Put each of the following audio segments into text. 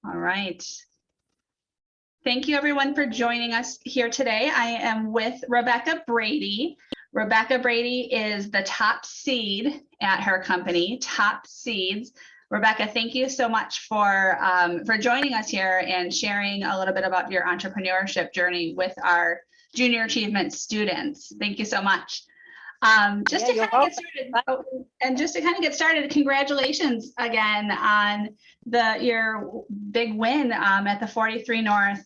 All right. Thank you everyone for joining us here today. I am with Rebecca Brady. Rebecca Brady is the top seed at her company, Top Seedz. Rebecca, thank you so much for joining us here and sharing a little bit about your entrepreneurship journey with our junior achievement students. Thank you so much. Just to kind of get started, congratulations again on your big win at the 43 North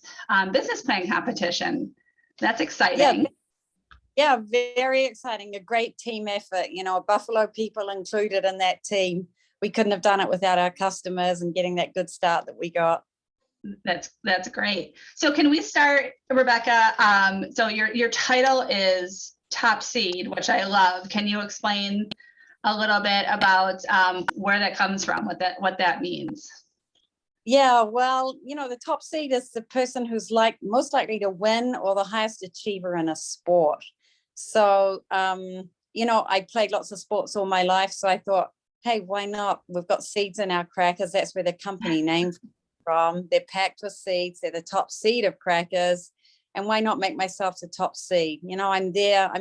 business plan competition. That's exciting. Yeah, very exciting. A great team effort. You know, Buffalo people included in that team. We couldn't have done it without our customers and getting that good start that we got. That's great. So can we start, Rebecca? So your title is Top Seed, which I love. Can you explain a little bit about where that comes from, what that means? Yeah, well, you know, the top seed is the person who's most likely to win or the highest achiever in a sport. So, you know, I played lots of sports all my life. So I thought, hey, why not? We've got seeds in our crackers. That's where the company name from. They're packed with seeds. They're the top seed of crackers. And why not make myself the top seed? You know, I'm there.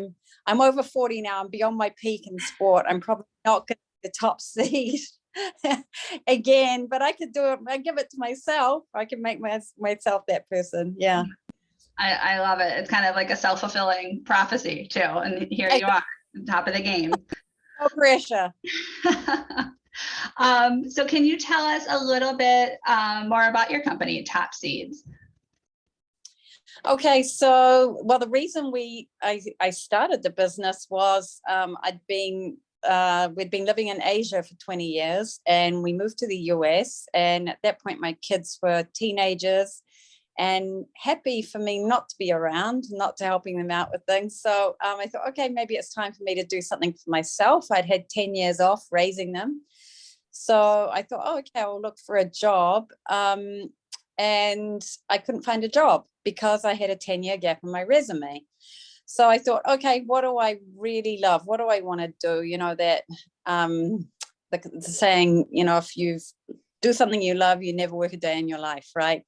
I'm over 40 now. I'm beyond my peak in sport. I'm probably not going to be the top seed again, but I could do it. I give it to myself. I can make myself that person. Yeah. I love it. It's kind of like a self-fulfilling prophecy too. And here you are, top of the game. No pressure. So can you tell us a little bit more about your company, Top Seedz? Okay, so, well, the reason I started the business was we'd been living in Asia for 20 years and we moved to the US. And at that point, my kids were teenagers and happy for me not to be around, not to helping them out with things. So I thought, okay, maybe it's time for me to do something for myself. I'd had 10 years off raising them. So I thought, oh, okay, I'll look for a job. And I couldn't find a job because I had a 10-year gap in my resume. So I thought, okay, what do I really love? What do I want to do? You know, that the saying, you know, if you do something you love, you never work a day in your life, right?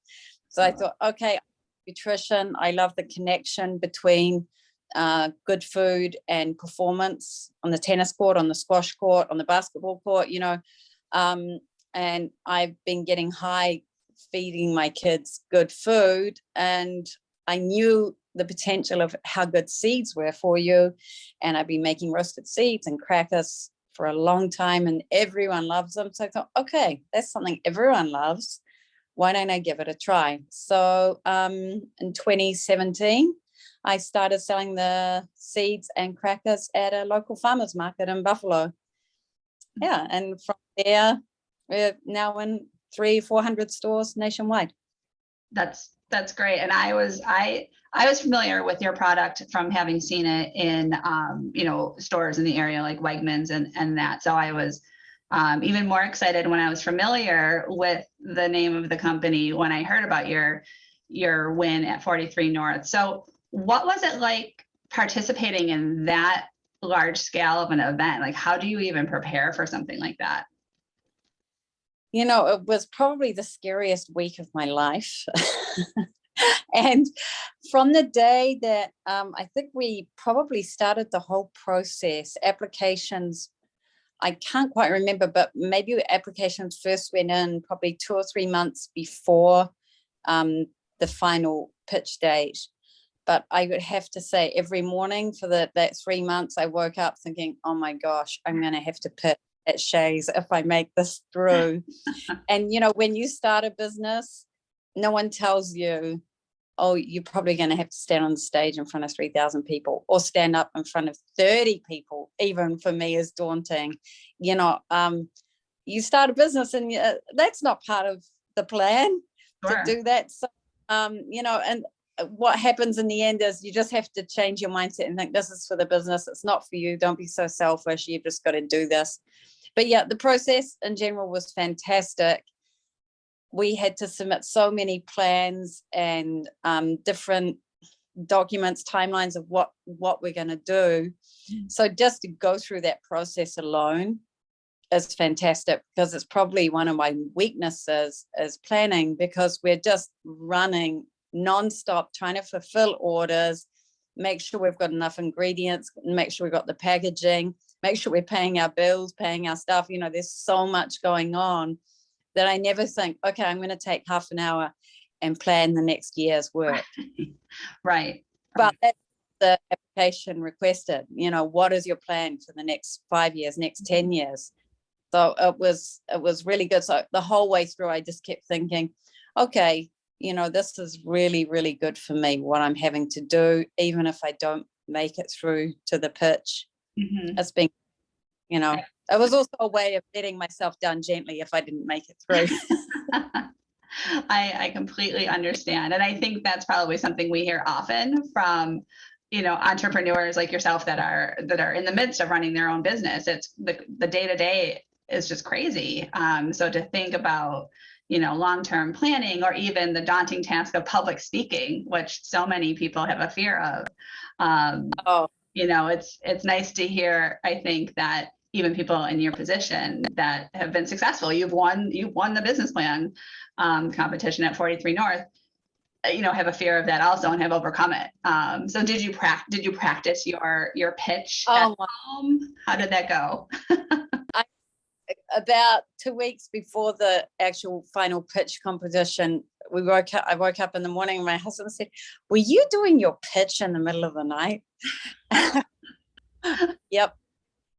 So I thought, okay, nutrition. I love the connection between good food and performance on the tennis court, on the squash court, on the basketball court, you know. And I've been getting high feeding my kids good food, and I knew the potential of how good seeds were for you. And I've been making roasted seeds and crackers for a long time and everyone loves them. So I thought, okay, that's something everyone loves. Why don't I give it a try? So in 2017, I started selling the seeds and crackers at a local farmers market in Buffalo. Yeah, and from there, we're now in 300-400 stores nationwide. That's great. And I was familiar with your product from having seen it in you know, stores in the area like Wegmans and that. So I was even more excited when I was familiar with the name of the company when I heard about your win at 43 North. So what was it like participating in that large scale of an event? Like, how do you even prepare for something like that? You know, it was probably the scariest week of my life. And from the day that I think we probably started the whole process, applications, I can't quite remember, but maybe applications first went in probably 2 or 3 months before the final pitch date. But I would have to say every morning for that 3 months, I woke up thinking, oh my gosh, I'm going to have to pitch at Shays if I make this through. And, you know, when you start a business, no one tells you, oh, you're probably going to have to stand on the stage in front of 3,000 people or stand up in front of 30 people. Even for me is daunting. You know, you start a business and that's not part of the plan. Sure. To do that. So, you know, and what happens in the end is you just have to change your mindset and think this is for the business. It's not for you. Don't be so selfish. You've just got to do this. But yeah, the process in general was fantastic. We had to submit so many plans and different documents, timelines of what we're going to do. So just to go through that process alone is fantastic, because it's probably one of my weaknesses is planning, because we're just running nonstop trying to fulfill orders, make sure we've got enough ingredients, make sure we've got the packaging, make sure we're paying our bills, paying our staff. There's so much going on that I never think, okay, I'm going to take half an hour and plan the next year's work. Right. But that's the application requested. What is your plan for the next 5 years, next 10 years? So it was really good. So the whole way through, I just kept thinking, okay, this is really, really good for me, what I'm having to do, even if I don't make it through to the pitch. Mm-hmm. It's been, it was also a way of letting myself down gently if I didn't make it through. I completely understand. And I think that's probably something we hear often from, entrepreneurs like yourself that are in the midst of running their own business. It's the day-to-day is just crazy. So to think about, long-term planning, or even the daunting task of public speaking, which so many people have a fear of, it's nice to hear, I think, that even people in your position that have been successful, you've won the business plan competition at 43 North, have a fear of that also and have overcome it. So did you practice your pitch at home? How did that go? About 2 weeks before the actual final pitch competition, I woke up in the morning and my husband said, "Were you doing your pitch in the middle of the night?" Yep.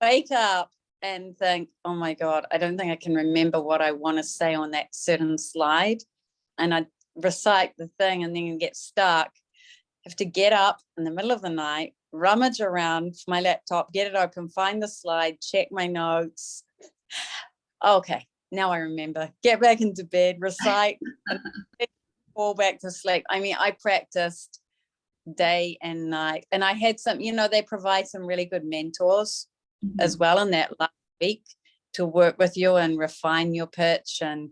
Wake up and think, oh my God, I don't think I can remember what I want to say on that certain slide. And I recite the thing and then get stuck. Have to get up in the middle of the night, rummage around for my laptop, get it open, find the slide, check my notes. Okay, now I remember. Get back into bed, recite, and fall back to sleep. I mean, I practiced day and night, and I had some, they provide some really good mentors as well in that last week to work with you and refine your pitch and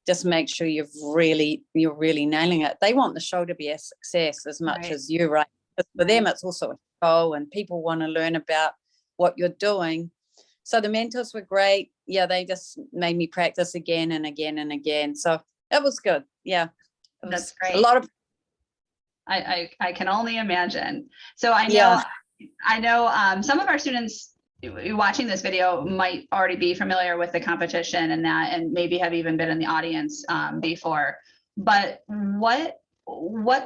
just make sure you're really nailing it. They want the show to be a success as much as you, right? But for them, it's also a show, and people want to learn about what you're doing. So the mentors were great. Yeah, they just made me practice again and again and again. So it was good. Yeah, that's great. A lot of. I can only imagine. So I know some of our students watching this video might already be familiar with the competition and maybe have even been in the audience before. But what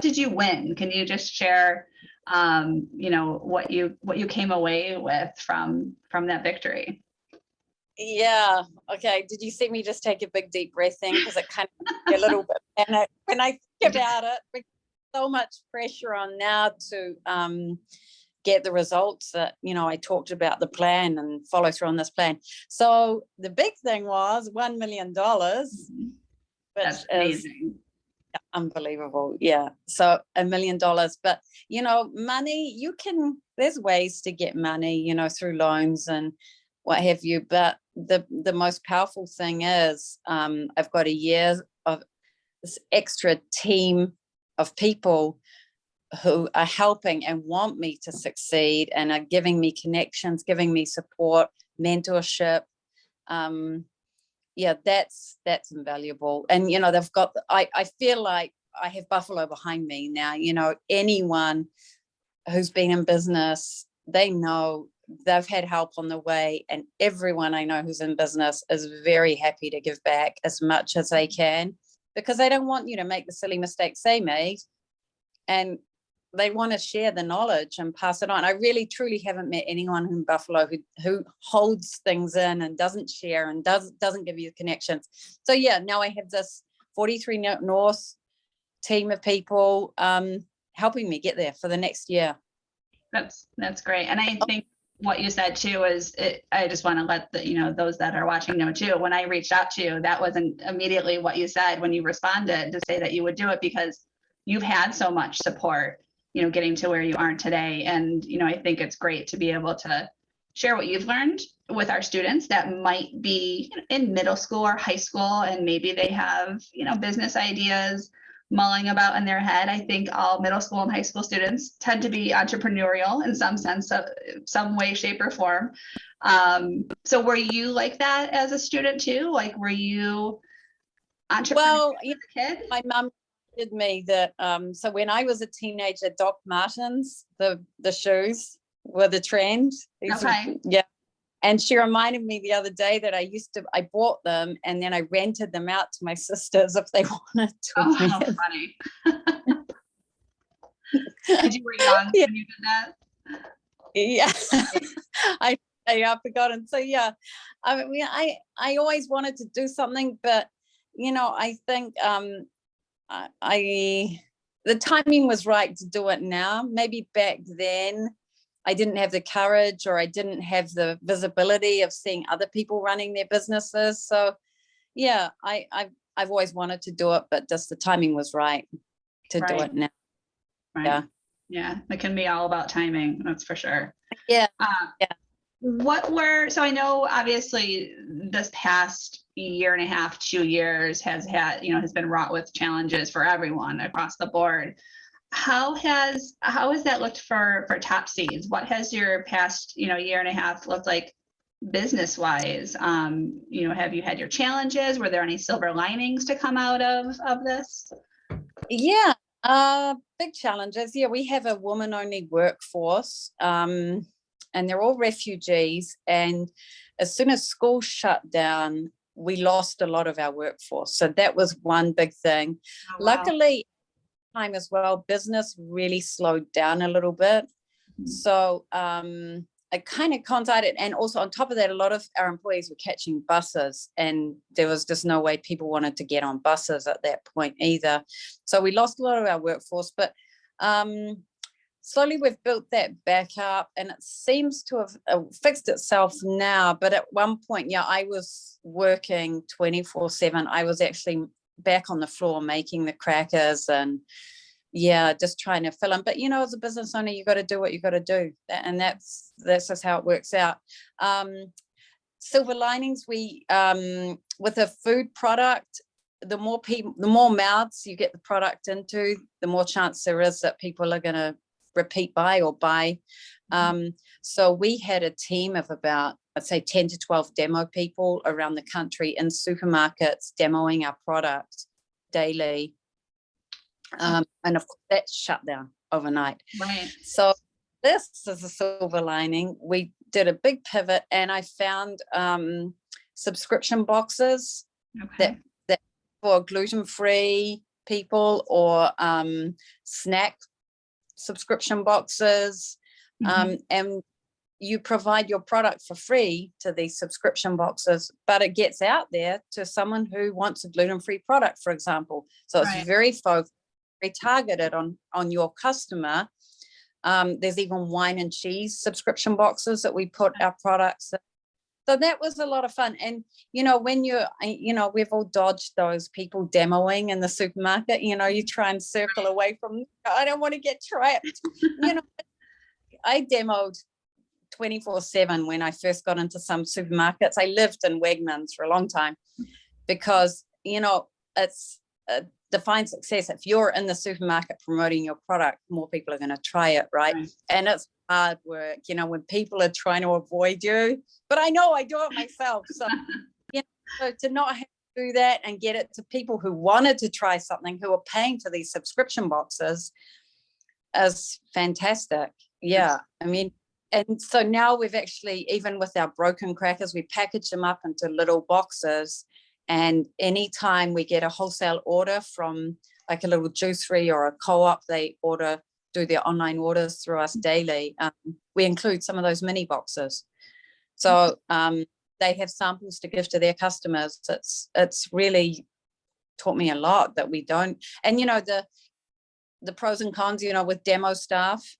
did you win? Can you just share what you came away with from that victory? Yeah. Okay. Did you see me just take a big deep breath in, because it kind of a little bit panic when I think about it, because so much pressure on now to get the results that I talked about, the plan and follow through on this plan. So the big thing was $1 million, which That's amazing. Is unbelievable. Yeah. So $1 million, but money, there's ways to get money, through loans and what have you. But the most powerful thing is I've got a year of this extra team of people who are helping and want me to succeed and are giving me connections, giving me support, mentorship. Yeah, that's invaluable. And they've got, I feel like I have Buffalo behind me now. Anyone who's been in business, they know they've had help on the way, and everyone I know who's in business is very happy to give back as much as they can, because they don't want you to make the silly mistakes they made, and they want to share the knowledge and pass it on. I really truly haven't met anyone in Buffalo who holds things in and doesn't share and doesn't give you connections. So yeah, now I have this 43 North team of people helping me get there for the next year. That's great. And I think what you said too is, I just want to let those that are watching know too, when I reached out to you, that wasn't immediately what you said when you responded to say that you would do it, because you've had so much support, getting to where you are today. And, I think it's great to be able to share what you've learned with our students that might be in middle school or high school, and maybe they have, business ideas, mulling about in their head. I think all middle school and high school students tend to be entrepreneurial in some sense, of some way, shape, or form. So were you like that as a student too? Like, were you entrepreneurial Well, as a kid? my mum did me that. So when I was a teenager, Doc Martens, the shoes were the trend. Okay. Yeah. And she reminded me the other day that I bought them and then I rented them out to my sisters if they wanted to Oh, how wear them. funny. And you were young Yeah. when you did that? Yeah. I forgotten. So yeah, I mean, I always wanted to do something, but I think the timing was right to do it now. Maybe back then I didn't have the courage, or I didn't have the visibility of seeing other people running their businesses. So yeah, I've always wanted to do it, but just the timing was right to do Right. it now. Right. Yeah. Yeah. It can be all about timing. That's for sure. Yeah. Yeah. So I know obviously this past year and a half, 2 years has been wrought with challenges for everyone across the board. How has that looked for Top Seedz? What has your past, year and a half looked like business wise? Have you had your challenges? Were there any silver linings to come out of this? Yeah. Big challenges. Yeah, we have a woman-only workforce, and they're all refugees. And as soon as school shut down, we lost a lot of our workforce. So that was one big thing. Oh, wow. Luckily, time as well, business really slowed down a little bit. So I kind of contacted, and also on top of that, a lot of our employees were catching buses, and there was just no way people wanted to get on buses at that point either. So we lost a lot of our workforce, but slowly we've built that back up, and it seems to have fixed itself now. But at one point, yeah, I was working 24/7. I was actually back on the floor making the crackers and yeah, just trying to fill them. But as a business owner, you got to do what you got to do, and that's just how it works out. Silver linings, we with a food product, the more mouths you get the product into, the more chance there is that people are going to repeat buy or buy. So we had a team of about, I'd say 10 to 12 demo people around the country in supermarkets demoing our product daily. And of course that shut down overnight. Right. So this is a silver lining. We did a big pivot, and I found subscription boxes that for gluten-free people, or snack subscription boxes. And you provide your product for free to these subscription boxes, but it gets out there to someone who wants a gluten-free product, for example. So it's very focused, very targeted on your customer. There's even wine and cheese subscription boxes that we put our products in. So that was a lot of fun. And when we've all dodged those people demoing in the supermarket. You try and circle away from, I don't want to get trapped. I demoed 24/7 when I first got into some supermarkets. I lived in Wegmans for a long time because it's define success. If you're in the supermarket promoting your product, more people are going to try it, right? And it's hard work, when people are trying to avoid you. But I know I do it myself. So, so to not have to do that and get it to people who wanted to try something, who are paying for these subscription boxes, is fantastic. Yeah, I mean, and so now we've actually, even with our broken crackers, we package them up into little boxes. And anytime we get a wholesale order from like a little juicery or a co-op, they do their online orders through us daily. We include some of those mini boxes. So they have samples to give to their customers. It's really taught me a lot that we don't. And, the pros and cons, with demo staff,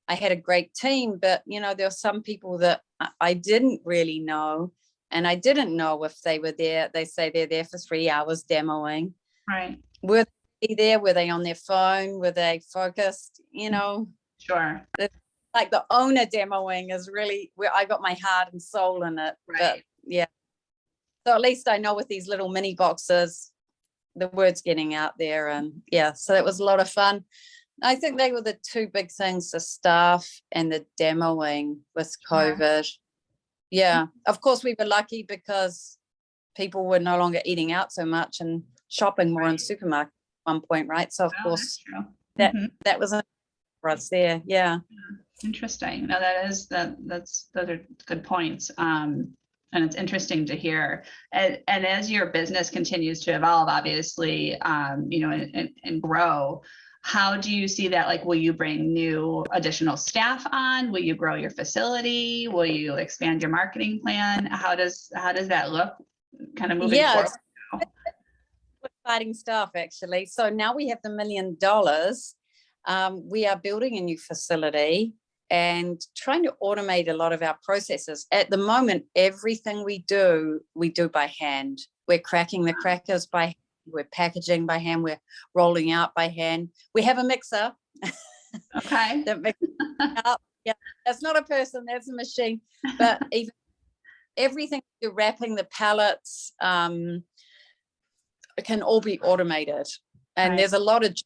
I had a great team, but, there were some people that I didn't really know. And I didn't know if they were there. They say they're there for 3 hours demoing. Right. Were they there? Were they on their phone? Were they focused? Sure. Like the owner demoing is really where I got my heart and soul in it. Right. But yeah. So at least I know with these little mini boxes, the word's getting out there, and yeah, so it was a lot of fun. I think they were the two big things, the staff and the demoing with COVID. Yeah, of course we were lucky because people were no longer eating out so much and shopping more in supermarket at one point, right? So of course that was for us there. Yeah. Interesting. No, those are good points. And it's interesting to hear. And as your business continues to evolve, obviously, and grow, how do you see that? Like, will you bring new additional staff on? Will you grow your facility? Will you expand your marketing plan? How does that look kind of moving forward? Exciting stuff, actually. So now we have the $1 million. We are building a new facility and trying to automate a lot of our processes. At the moment, everything we do by hand. We're cracking the crackers by hand. We're packaging by hand. We're rolling out by hand. We have a mixer. Okay. That mixes up. Yeah, that's not a person, that's a machine. But even everything, you're wrapping the pallets, it can all be automated. And there's a lot of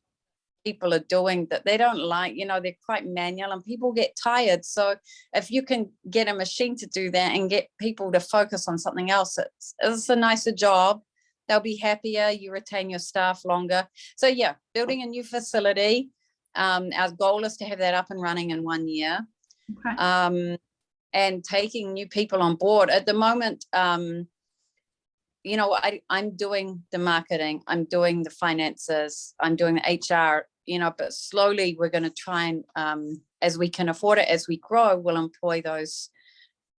people are doing that they don't like, they're quite manual and people get tired. So if you can get a machine to do that and get people to focus on something else, it's a nicer job. They'll be happier. You retain your staff longer. So yeah, building a new facility. Our goal is to have that up and running in 1 year. Okay. And taking new people on board. At the moment, I'm doing the marketing, I'm doing the finances, I'm doing the HR, but slowly we're going to try and, as we can afford it, as we grow, we'll employ those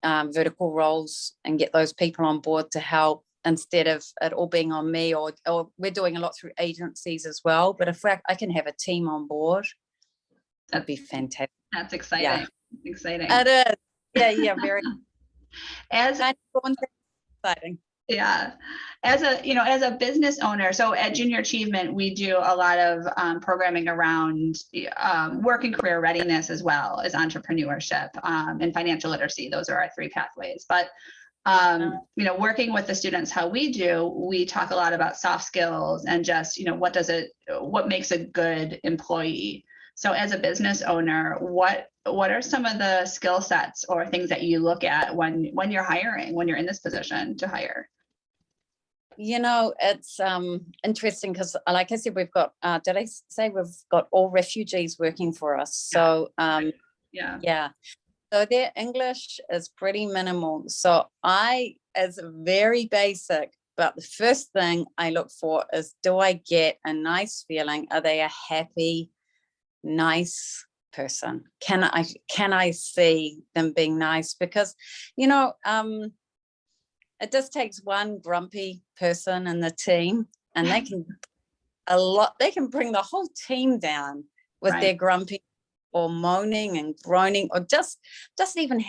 vertical roles and get those people on board to help instead of it all being on me, or we're doing a lot through agencies as well. But if I can have a team on board, that'd be fantastic. That's exciting. Yeah. Exciting. It is. Yeah, very. Exciting. Yeah. As a business owner, so at Junior Achievement, we do a lot of programming around work and career readiness, as well as entrepreneurship and financial literacy. Those are our 3 pathways. But working with the students, how we talk a lot about soft skills and just, what makes a good employee. So as a business owner, what are some of the skill sets or things that you look at when you're hiring, when you're in this position to hire? It's interesting because, like I said, we've got, did I say we've got all refugees working for us? So, yeah. So their English is pretty minimal. So it's very basic, but the first thing I look for is, do I get a nice feeling? Are they a happy, nice person? Can I see them being nice? Because, it just takes one grumpy person in the team and they can bring the whole team down with their grumpy or moaning and groaning, or just even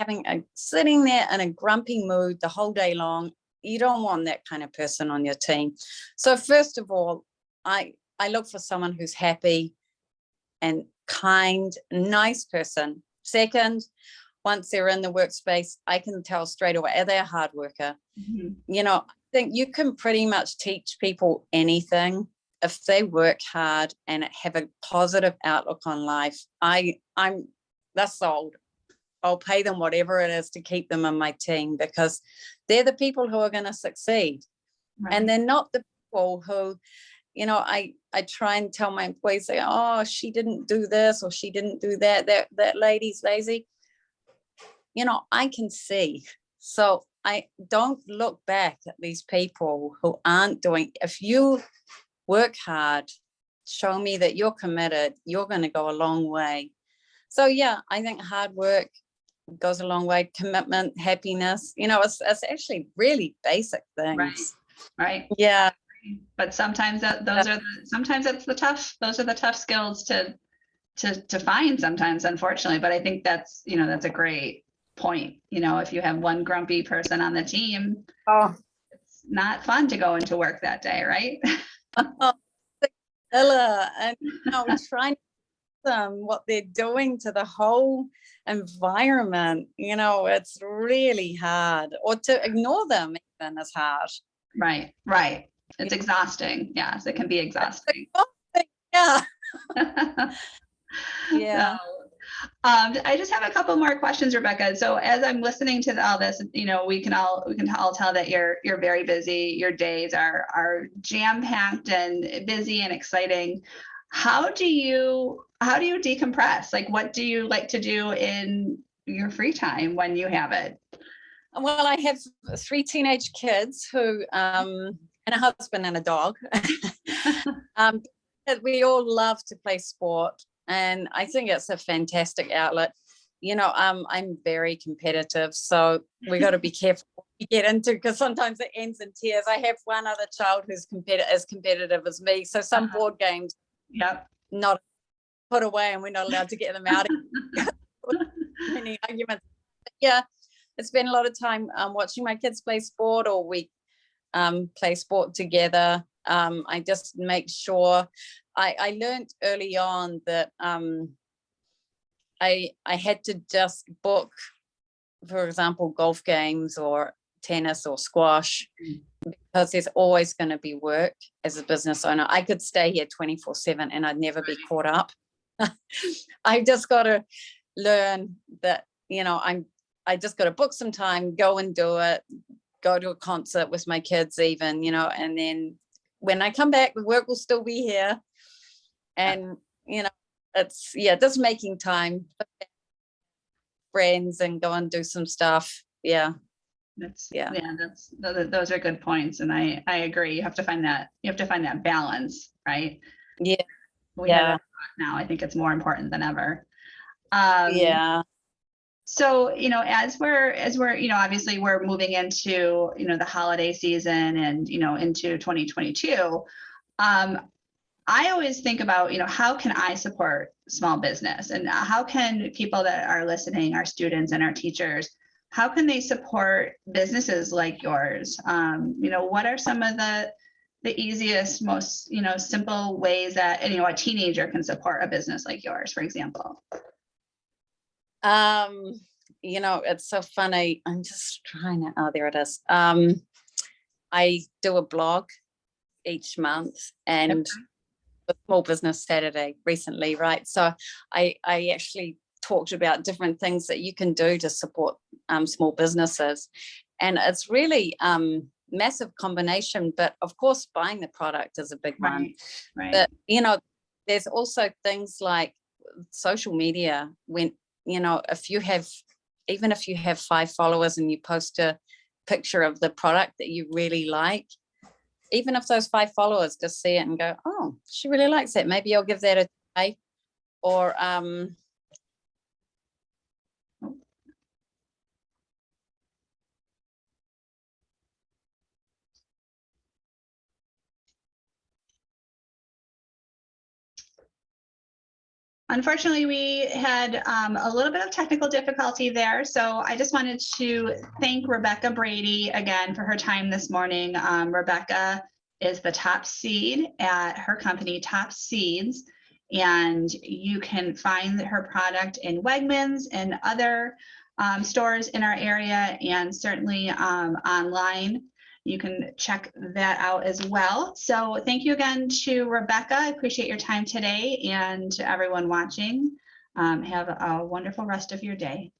sitting there in a grumpy mood the whole day long. You don't want that kind of person on your team. So first of all, I look for someone who's happy and kind, nice person. Second, once they're in the workspace, I can tell straight away, are they a hard worker? Mm-hmm. I think you can pretty much teach people anything if they work hard and have a positive outlook on life. That's sold. I'll pay them whatever it is to keep them on my team, because they're the people who are going to succeed. Right. And they're not the people who, I try and tell my employees, say, oh, she didn't do this or she didn't do that. That lady's lazy. I can see. So I don't look back at these people who aren't doing. If you work hard, show me that you're committed, you're going to go a long way. So yeah, I think hard work goes a long way. Commitment, happiness, it's actually really basic things. Right. Yeah. But sometimes those are the tough skills to find sometimes, unfortunately. But I think that's a great point. If you have one grumpy person on the team, it's not fun to go into work that day, right? And trying to them what they're doing to the whole environment, it's really hard. Or to ignore them even is hard. Right. It's exhausting. Yes, it can be exhausting. Yeah. So, Yeah. I just have a couple more questions, Rebecca. So as I'm listening to all this, we can all tell that you're very busy. Your days are jam-packed and busy and exciting. How do you decompress? Like, what do you like to do in your free time when you have it? Well, I have 3 teenage kids who, and a husband and a dog. We all love to play sport, and I think it's a fantastic outlet. I'm very competitive, so we got to be careful what we get into, because sometimes it ends in tears. I have one other child who's as competitive as me, so some board games, not put away, and we're not allowed to get them out. Many arguments. Yeah, I spend a lot of time watching my kids play sport, or we play sport together. I just make sure. I learned early on that I had to just book, for example, golf games or tennis or squash, because there's always going to be work as a business owner. I could stay here 24/7 and I'd never be caught up. I just got to learn that, I just got to book some time, go and do it, go to a concert with my kids even, and then when I come back, the work will still be here. And, it's, just making time for friends and go and do some stuff. Yeah. Those are good points. And I agree. You have to find that balance, right? Yeah. Now I think it's more important than ever. So, as we're, obviously we're moving into, the holiday season and, into 2022, I always think about, how can I support small business, and how can people that are listening, our students and our teachers, how can they support businesses like yours? What are some of the easiest, most, simple ways that, a teenager can support a business like yours, for example? It's so funny. I'm just trying to, there it is. I do a blog each month, and the Small Business Saturday recently, right? So I actually talked about different things that you can do to support small businesses. And it's really massive combination, but of course, buying the product is a big one. Right. But, there's also things like social media. When, even if you have 5 followers and you post a picture of the product that you really like, even if those 5 followers just see it and go, oh, she really likes it, maybe I'll give that a try. Or unfortunately, we had a little bit of technical difficulty there. So I just wanted to thank Rebecca Brady again for her time this morning. Rebecca is the top seed at her company, Top Seedz, and you can find her product in Wegmans and other stores in our area, and certainly online. You can check that out as well. So thank you again to Rebecca. I appreciate your time today, and to everyone watching. Have a wonderful rest of your day.